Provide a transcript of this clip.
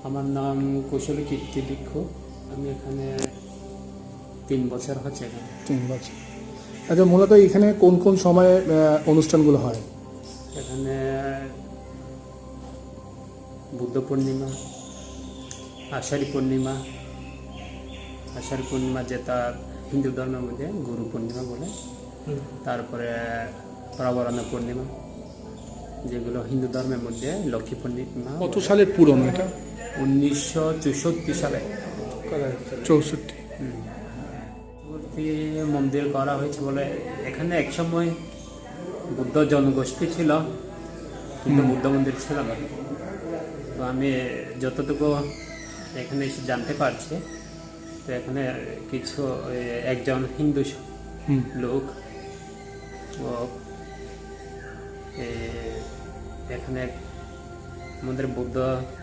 আমার নাম কুশলী কীর্তি ভিক্ষু। আমি এখানে 3 বছর হচ্ছে এখানে। 3 বছর। আচ্ছা, মূলত এখানে কোন কোন সময়ে অনুষ্ঠানগুলো হয়? এখানে বুদ্ধ পূর্ণিমা, আষাঢ়ী পূর্ণিমা, যেটা হিন্দু ধর্মের মধ্যে গুরু পূর্ণিমা বলে, তারপরে প্রবরণ পূর্ণিমা, যেগুলো হিন্দু ধর্মের মধ্যে লক্ষ্মী পূর্ণিমা। কত সালের পুরনো এটা? 1964 সালে। 64। মূর্তি মন্দির করা হয়েছে বলে এখানে একসময় বুদ্ধ জনগোষ্ঠী ছিল, কিন্তু বুদ্ধ মন্দির ছিল না। তো আমি যতটুকু এখানে এসে জানতে পারছি, তো এখানে কিছু একজন হিন্দু লোক ও এখানে আমাদের বুদ্ধ